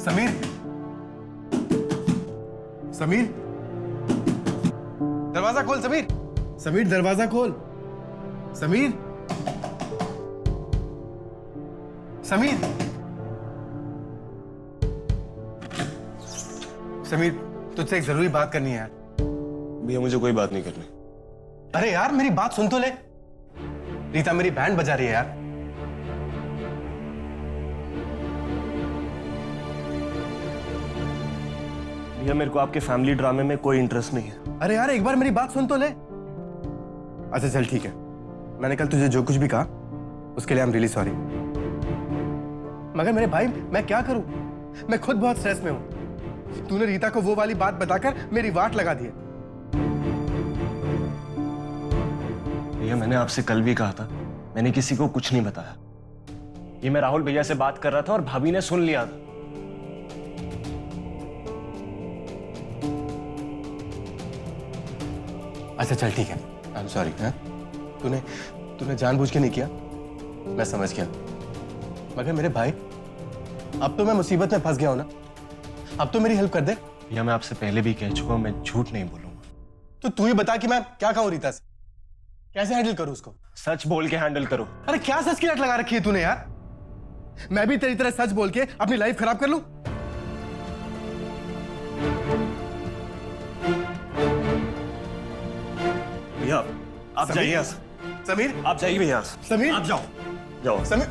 समीर, समीर, दरवाजा खोल समीर। समीर दरवाजा खोल। समीर, समीर, समीर, तुझसे एक जरूरी बात करनी है यार। भैया मुझे कोई बात नहीं करनी। अरे यार मेरी बात सुन तो ले। रीता मेरी बैंड बजा रही है यार। भैया मेरे को आपके फैमिली ड्रामे में कोई इंटरेस्ट नहीं है। अरे यार एक बार मेरी बात सुन तो ले। अच्छा चल ठीक है, मैंने कल तुझे जो कुछ भी कहा उसके लिए आई एम रियली सॉरी। मगर मेरे भाई मैं क्या करूं, मैं खुद बहुत स्ट्रेस में हूं। तूने रीता को वो वाली बात बताकर मेरी वाट लगा दी है। भैया मैंने आपसे कल भी कहा था, मैंने किसी को कुछ नहीं बताया। ये मैं राहुल भैया से बात कर रहा था और भाभी ने सुन लिया था। अच्छा चल ठीक है, आई एम सॉरी। तूने तूने जानबूझ के नहीं किया, मैं समझ गया। मगर मेरे भाई अब तो मैं मुसीबत में फंस गया हूं ना, अब तो मेरी हेल्प कर दे। भैया मैं आपसे पहले भी कह चुका हूं, मैं झूठ नहीं बोलूंगा। तो तू ही बता कि मैं क्या कहूं रीता से, कैसे हैंडल करूं उसको। सच बोल के हैंडल करो। अरे क्या सच की रट लगा रखी है तूने यार। मैं भी तेरी तरह सच बोल के अपनी लाइफ खराब कर लूं। भैया आप जाइए यहाँ से। समीर, आप जाइए भैया। समीर, आप जाओ जाओ। समीर,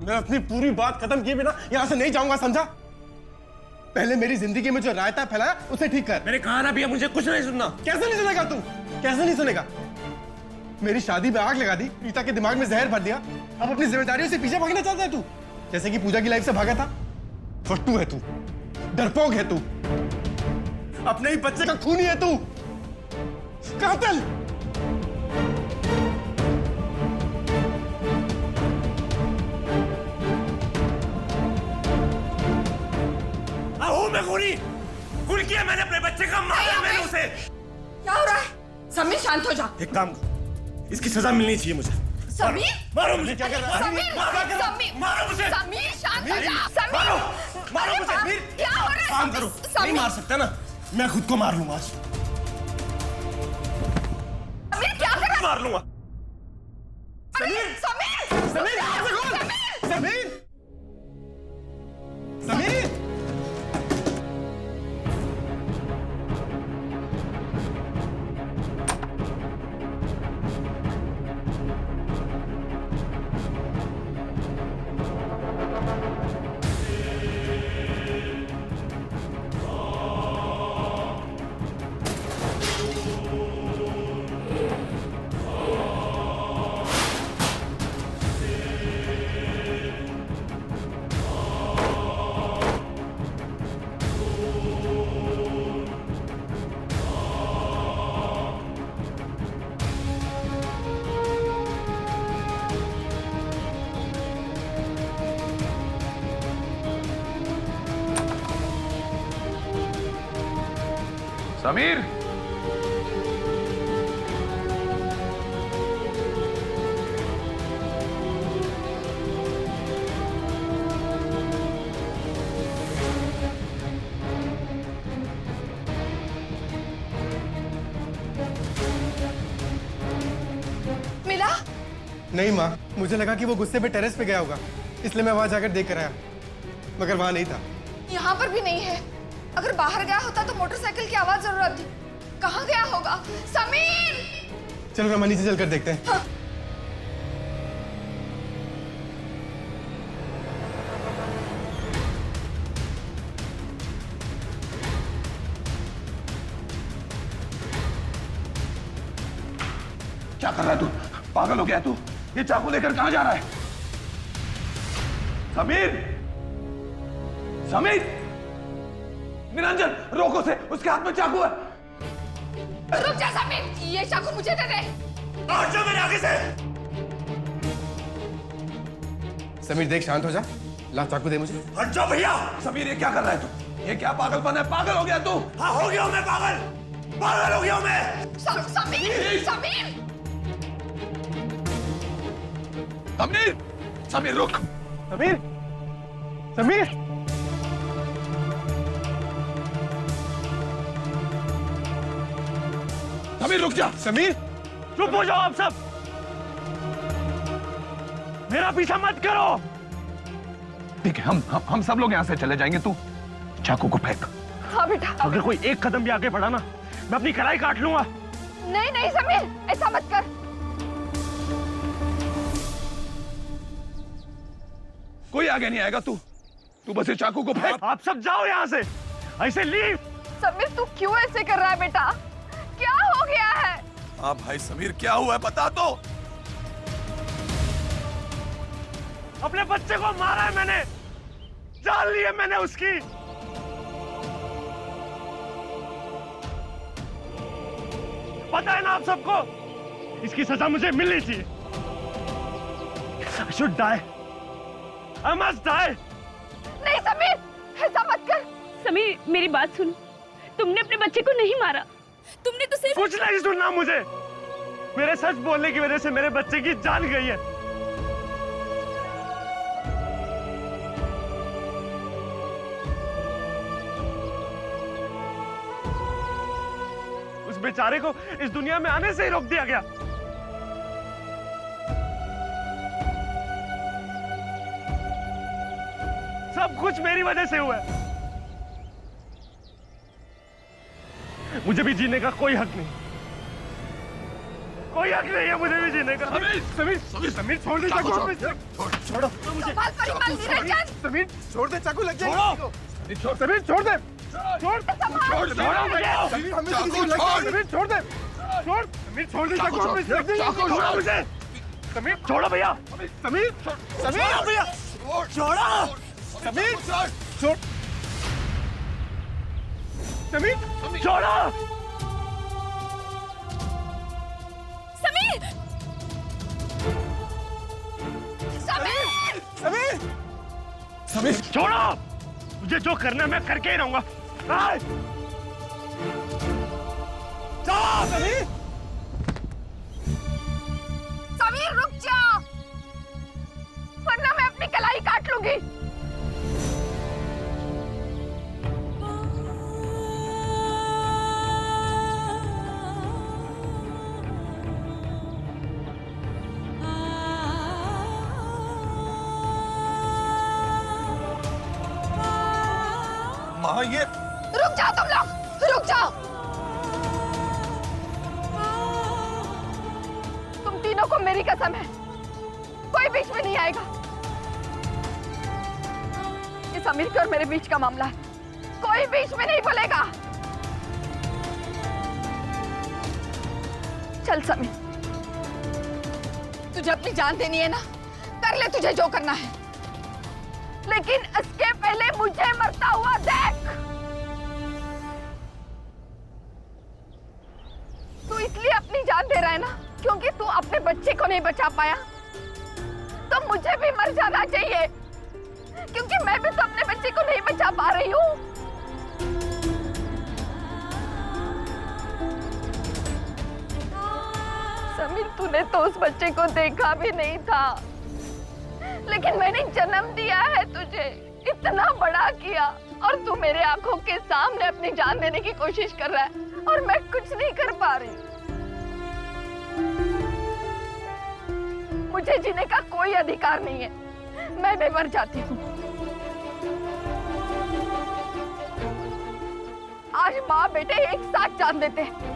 मैं अपनी पूरी बात खत्म किए बिना यहां से नहीं जाऊंगा, समझा। पहले मेरी जिंदगी में जो रायता फैलाया उसे ठीक कर। मैंने कहा ना भैया मुझे कुछ नहीं सुनना। कैसे नहीं सुनेगा तू, कैसे नहीं सुनेगा। मेरी शादी में आग लगा दी, रीता के दिमाग में जहर भर दिया। अब अपनी जिम्मेदारियों से पीछे भागना चाहता है तू, जैसे कि पूजा की लाइफ से भागा था। फट्टू है तू, डरपोक है तू, अपने ही बच्चे का खूनी है तू, कातिल। मैं खून किया मैंने अपने बच्चे का, मारा मैंने उसे। क्या हो रहा है? समीर शांत हो जा। एक काम करो, इसकी सजा मिलनी चाहिए मुझे। समीर, मारो मुझे। क्या कर रहा है? समीर, मारो मुझे। समीर शांत हो जा। समीर, मारो अरे मुझे। बाप, क्या हो रहा है? काम करो, नहीं मार सकता ना, मैं खुद को मार लूंगा। समीर क्या कर रहा है? मार लूंगा। समीर, समीर, समीर, यहाँ से कौन? समीर, समीर, समीर, मिला? नहीं माँ, मुझे लगा कि वो गुस्से पे टेरेस पे गया होगा, इसलिए मैं वहां जाकर देख कर आया, मगर वहां नहीं था। यहाँ पर भी नहीं है। अगर बाहर गया होता तो मोटरसाइकिल की आवाज जरूर आती। कहाँ गया होगा? समीर! चलो रमा नीचे चलकर देखते हैं। हाँ। क्या कर रहा है तू? पागल हो गया तू? ये चाकू लेकर कहां जा रहा है? समीर, समीर, निरंजन रोको उसे, उसके हाथ में चाकू है। रुक जा समीर, ये चाकू मुझे दे दे। हट जा मेरे आगे से। समीर देख, शांत हो जा, ला चाकू दे मुझे। हट जाओ भैया। समीर ये क्या कर रहा है तू? ये क्या पागलपन है? पागल हो गया तू? हाँ हो गया हूं मैं पागल, पागल हो गया हूं मैं। समीर, समीर! समीर, समीर रुक। समीर, समीर, समीर रुक जा। समीर, चुप हो जाओ आप सब। मेरा पीछा मत करो। ठीक है, हम सब लोग यहाँ से चले जाएंगे। तू चाकू को फेंक। हाँ बेटा। अगर कोई एक कदम भी आगे बढ़ा ना, मैं अपनी कलाई काट लूंगा। नहीं नहीं समीर, ऐसा मत कर। कोई आगे नहीं आएगा। तू बस ये चाकू को फेंक। आप सब जाओ यहाँ से, ऐसे लीव। समीर तू क्यों ऐसे कर रहा है बेटा? क्या हो गया है? हाँ भाई समीर, क्या हुआ है बता तो। अपने बच्चे को मारा है मैंने, जान ली है मैंने उसकी। पता है ना आप सबको, इसकी सजा मुझे मिलनी चाहिए। I should die. I must die. नहीं समीर, ऐसा मत कर। समीर मेरी बात सुनो, तुमने अपने बच्चे को नहीं मारा, तुमने तो सिर्फ कुछ नहीं सुनना मुझे। मेरे सच बोलने की वजह से मेरे बच्चे की जान गई है। उस बेचारे को इस दुनिया में आने से ही रोक दिया गया। सब कुछ मेरी वजह से हुआ है। मुझे भी जीने का कोई हक नहीं, कोई हक नहीं है मुझे भी जीने का। समीर, समीर छोड़ दे चाकू। छोड़ो संभाल परिमल, निरंजन। समीर, छोड़ दे चाकू, लग जाएगा। समीर छोड़ दे। छोड़ संभाल। छोड़ो मुझे। समीर हमें किसी को लग जाएगा। समीर छोड़ दे। छोड़। समीर छोड़ दे चाकू, हमें लग जाएगा। छोड़ो मुझे। समीर छोड़ो भैया। समीर, समीर भैया छोड़ो। समीर छोड़। समीर छोड़ो। समीर समीर समीर समीर छोड़ो। मुझे जो करना है मैं करके ही रहूंगा। आए! समीर समीर रुक जा, वरना मैं अपनी कलाई काट लूंगी। माँ ये रुक जाओ तुम लोग, रुक जाओ। तुम तीनों को मेरी कसम है, कोई बीच में नहीं आएगा। ये समीर के और मेरे बीच का मामला है, कोई बीच में नहीं बोलेगा। चल समीर, तुझे अपनी जान देनी है ना, कर ले तुझे जो करना है, लेकिन इसके पहले मुझे मरता हुआ देख। तू इसलिए अपनी जान दे रहा है ना क्योंकि तू अपने बच्चे को नहीं बचा पाया, तो मुझे भी मर जाना चाहिए क्योंकि मैं भी तो अपने बच्चे को नहीं बचा पा रही हूँ। समीर तूने तो उस बच्चे को देखा भी नहीं था, लेकिन मैंने जन्म दिया है तुझे, इतना बड़ा किया, और तू मेरे आंखों के सामने अपनी जान देने की कोशिश कर रहा है और मैं कुछ नहीं कर पा रही। मुझे जीने का कोई अधिकार नहीं है, मैं मर जाती हूँ। आज माँ बेटे एक साथ जान देते हैं।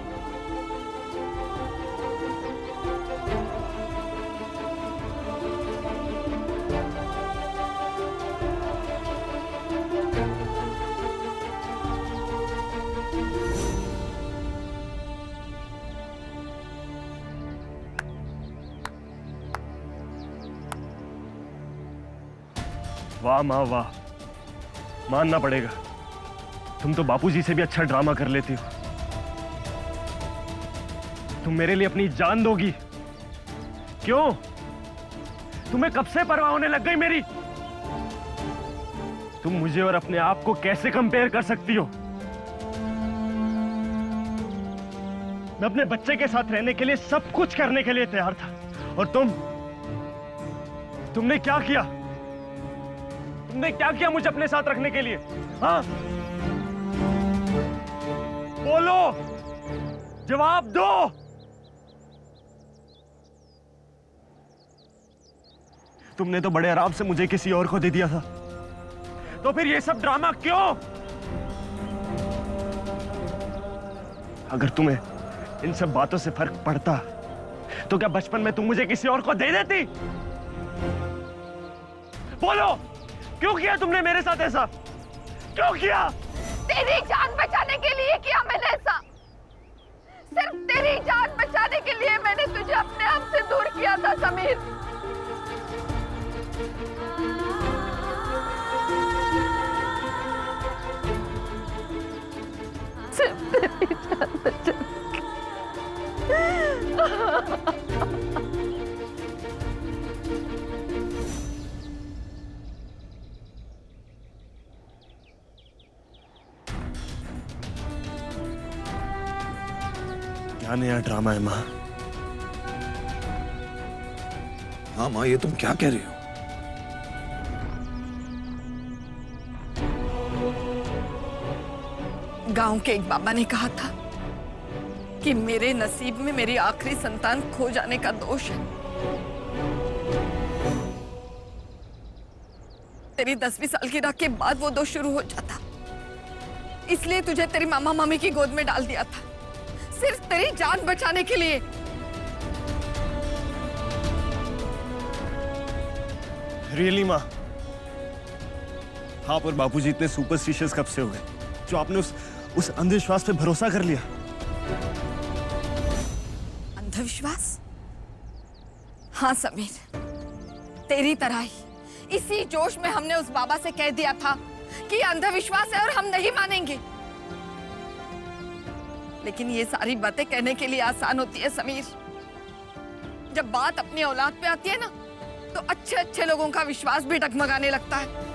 वाह माँ वाह, मानना पड़ेगा, तुम तो बापूजी से भी अच्छा ड्रामा कर लेती हो। तुम मेरे लिए अपनी जान दोगी? क्यों? तुम्हें कब से परवाह होने लग गई मेरी? तुम मुझे और अपने आप को कैसे कंपेयर कर सकती हो? मैं अपने बच्चे के साथ रहने के लिए सब कुछ करने के लिए तैयार था, और तुमने क्या किया? तुमने क्या किया मुझे अपने साथ रखने के लिए? हाँ, बोलो, जवाब दो। तुमने तो बड़े आराम से मुझे किसी और को दे दिया था, तो फिर ये सब ड्रामा क्यों? अगर तुम्हें इन सब बातों से फर्क पड़ता तो क्या बचपन में तुम मुझे किसी और को दे देती? बोलो, क्यों किया तुमने मेरे साथ ऐसा? क्यों किया? तेरी जान बचाने के लिए किया मैंने ऐसा। सिर्फ तेरी जान बचाने के लिए मैंने तुझे अपने आप से दूर किया था समीर। सिर्फ तेरी जान बचाने क्या नया ड्रामा है माँ? हाँ माँ, ये तुम क्या कह रही हो? गांव के एक बाबा ने कहा था कि मेरे नसीब में मेरी आखिरी संतान खो जाने का दोष है। तेरी 10वीं सालगिरह के बाद वो दोष शुरू हो जाता, इसलिए तुझे तेरी मामा मामी की गोद में डाल दिया था, सिर्फ तेरी जान बचाने के लिए। रियली माँ, आप और बापूजी इतने सुपरस्टिशियस कब से हो गए जो आपने उस अंधविश्वास पे भरोसा कर लिया? अंधविश्वास? हाँ समीर, तेरी तरह ही इसी जोश में हमने उस बाबा से कह दिया था कि अंधविश्वास है और हम नहीं मानेंगे। लेकिन ये सारी बातें कहने के लिए आसान होती है समीर, जब बात अपनी औलाद पे आती है ना, तो अच्छे अच्छे लोगों का विश्वास भी डगमगाने लगता है।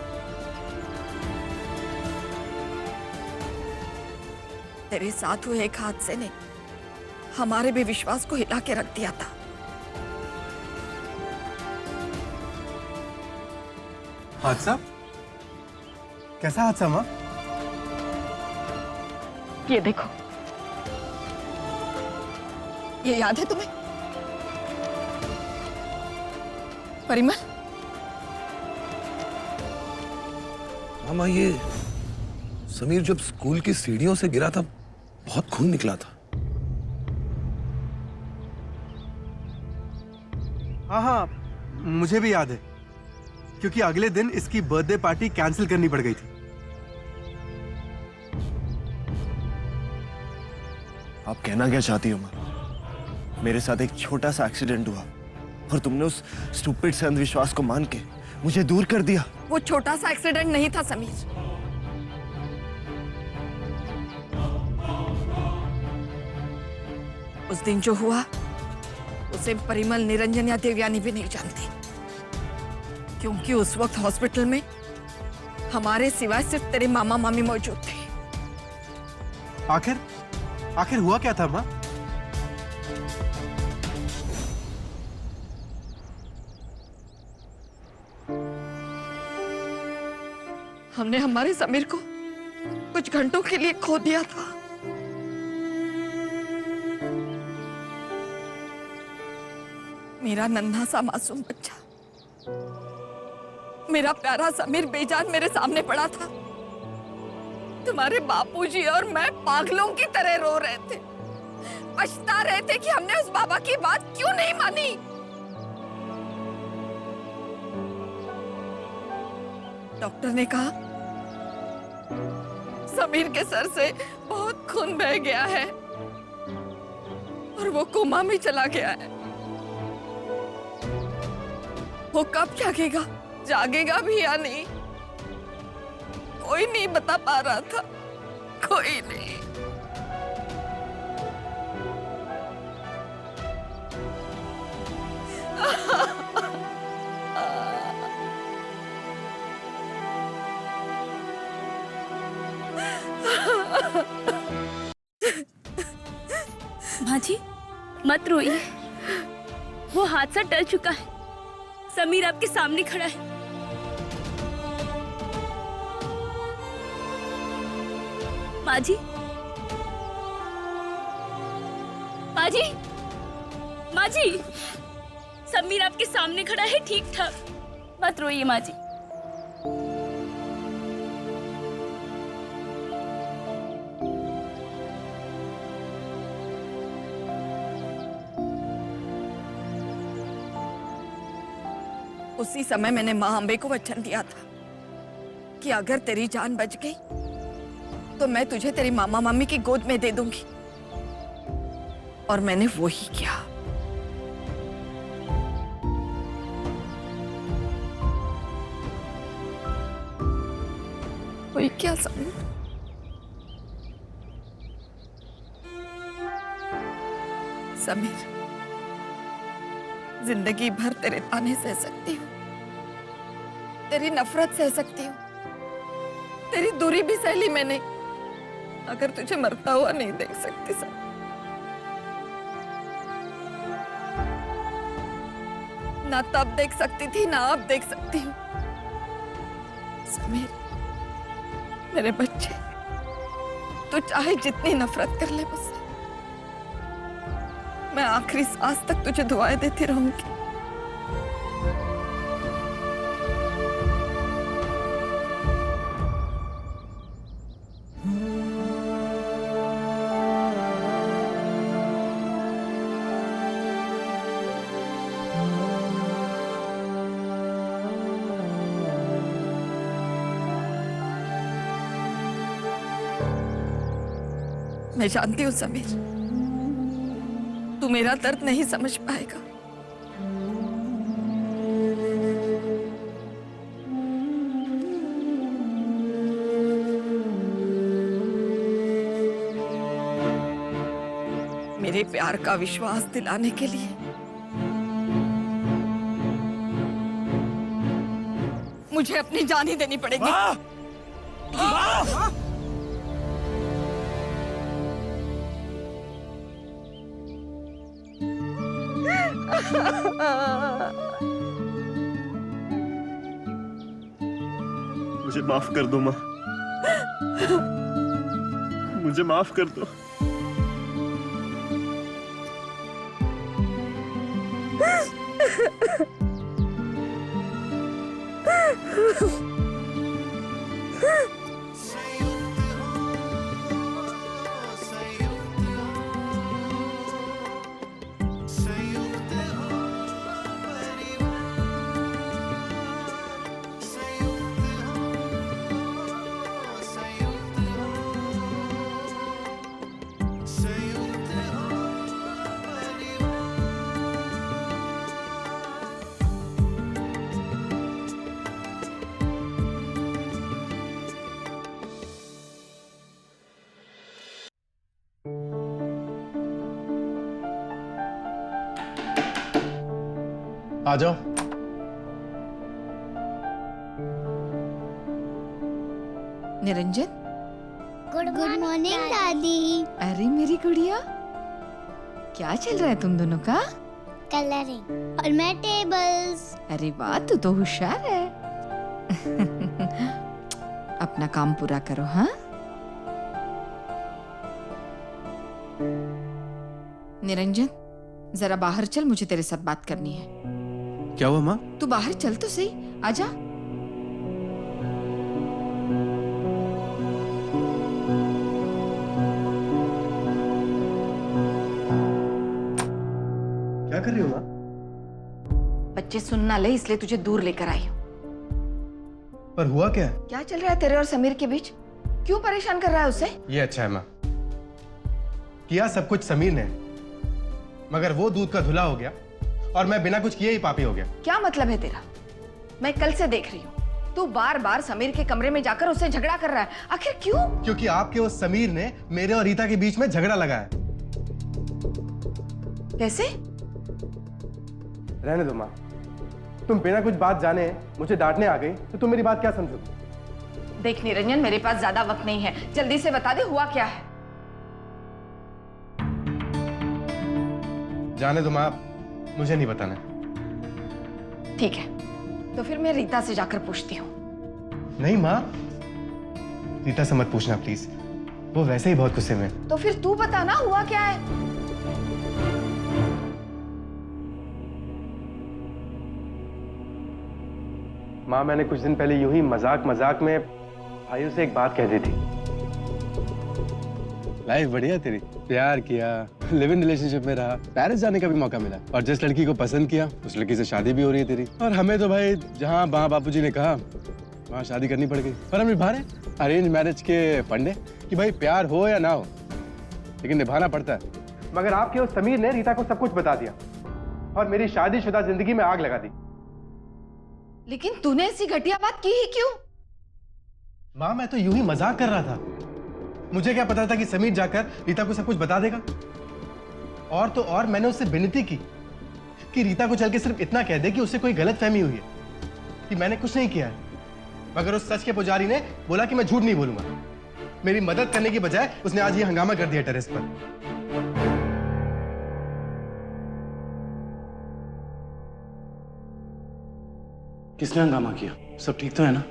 तेरे साथ हुए एक हादसे ने हमारे भी विश्वास को हिला के रख दिया था। हादसा? कैसा हादसा माँ? ये देखो, ये याद है तुम्हें? परिमल? मामा, ये समीर जब स्कूल की सीढ़ियों से गिरा था, बहुत खून निकला था। हाँ हाँ, मुझे भी याद है, क्योंकि अगले दिन इसकी बर्थडे पार्टी कैंसिल करनी पड़ गई थी। आप कहना क्या चाहती हो माँ? मेरे साथ एक छोटा सा एक्सीडेंट हुआ और तुमने उस स्टूपिड से अंधविश्वास को मान के मुझे दूर कर दिया। वो छोटा सा एक्सीडेंट नहीं था समीर। उस दिन जो हुआ उसे परिमल, निरंजन या देवयानी भी नहीं जानती, क्योंकि उस वक्त हॉस्पिटल में हमारे सिवाय सिर्फ तेरे मामा मामी मौजूद थे। आखिर हुआ क्या था माँ? हमने हमारे समीर को कुछ घंटों के लिए खो दिया था। मेरा नन्हा सा मासूम बच्चा, मेरा प्यारा समीर बेजान मेरे सामने पड़ा था। तुम्हारे बापूजी और मैं पागलों की तरह रो रहे थे, पछता रहे थे कि हमने उस बाबा की बात क्यों नहीं मानी। डॉक्टर ने कहा समीर के सर से बहुत खून बह गया है और वो कोमा में चला गया है। वो कब जागेगा, जागेगा भी या नहीं, कोई नहीं बता पा रहा था, कोई नहीं। माँ जी, मत रोइए, वो हादसा टल चुका है। समीर आपके सामने खड़ा है। माँ जी, माँ जी, माँ जी, समीर आपके सामने खड़ा है ठीक ठाक, मत रोइए माँ जी। उसी समय मैंने माँ अम्बे को वचन दिया था कि अगर तेरी जान बच गई तो मैं तुझे तेरी मामा मामी की गोद में दे दूंगी, और मैंने वो ही किया। वही क्या समीर? समीर, जिंदगी भर तेरे ताने सह सकती हूँ, तेरी नफरत सह सकती हूँ, तेरी दूरी भी सह ली मैंने, अगर तुझे मरता हुआ नहीं देख सकती सर। ना तब देख सकती थी, ना अब देख सकती हूँ। समीर, मेरे बच्चे, तू चाहे जितनी नफरत कर ले मुझसे, मैं आखिरी सांस तक तुझे दुआएं देती रहूंगी। मैं जानती हूँ समीर, तू मेरा दर्द नहीं समझ पाएगा, मेरे प्यार का विश्वास दिलाने के लिए मुझे अपनी जान ही देनी पड़ेगी। मुझे माफ कर दो माँ, मुझे माफ कर दो। आ जाओ। निरंजन, गुड मॉर्निंग दादी। अरे मेरी गुड़िया, क्या चल रहा है तुम दोनों का? कलरिंग और मैं टेबल्स। अरे वाह, तू तो होशियार है। अपना काम पूरा करो। हाँ, निरंजन, जरा बाहर चल, मुझे तेरे साथ बात करनी है। क्या हुआ माँ? तू बाहर चल तो सही, आजा। क्या कर रही हो माँ? बच्चे सुन ना ले, इसलिए तुझे दूर लेकर आई हूँ। पर हुआ क्या? क्या चल रहा है तेरे और समीर के बीच? क्यों परेशान कर रहा है उसे? ये अच्छा है माँ, किया सब कुछ समीर ने, मगर वो दूध का धुला हो गया और मैं बिना कुछ किए ही पापी हो गया। क्या मतलब है तेरा? मैं कल से देख रही हूँ, तू बार बार समीर के कमरे में जाकर उससे झगड़ा कर रहा है। आखिर क्यों? क्योंकि आपके उस समीर ने मेरे और रीता के बीच में झगड़ा लगाया। कैसे? रहने दो माँ, तुम बिना कुछ बात जाने मुझे डांटने आ गई तो तुम मेरी बात क्या समझोगी? देख निरंजन, मेरे पास ज्यादा वक्त नहीं है, जल्दी से बता दे हुआ क्या है। जाने दो माँ, मुझे नहीं बताना। ठीक है, तो फिर मैं रीता से जाकर पूछती हूँ। नहीं माँ, रीता से मत पूछना प्लीज, वो वैसे ही बहुत गुस्से में। तो फिर तू बता ना, हुआ क्या है? माँ मैंने कुछ दिन पहले यूं ही मजाक मजाक में भाइयों से एक बात कह दी थी। लाइफ बढ़िया तेरी, प्यार किया, लिव इन रिलेशनशिप में रहा, पेरिस जाने का भी मौका मिला और जिस लड़की को पसंद किया उस लड़की से शादी भी हो रही है तेरी। और हमें तो भाई जहाँ माँ बापूजी ने कहा वहाँ शादी करनी पड़ गई। पर हम निभा रहे अरेंज मैरिज के फंडे कि भाई प्यार हो या ना हो लेकिन निभाना पड़ता है। मगर आपके उस समीर ने रीता को सब कुछ बता दिया और मेरी शादीशुदा जिंदगी में आग लगा दी। लेकिन तूने ऐसी घटिया बात की ही क्यों? माँ मैं तो यूं ही मजाक कर रहा था। मुझे क्या पता था कि समीर जाकर रीता को सब कुछ बता देगा। और तो और मैंने उससे विनती की कि रीता को चल के सिर्फ इतना कह दे कि उससे कोई गलतफहमी हुई है कि मैंने कुछ नहीं किया है। मगर उस सच के पुजारी ने बोला कि मैं झूठ नहीं बोलूंगा। मेरी मदद करने की बजाय उसने आज ये हंगामा कर दिया टेरेस पर। किसने हंगामा किया? सब ठीक तो है ना?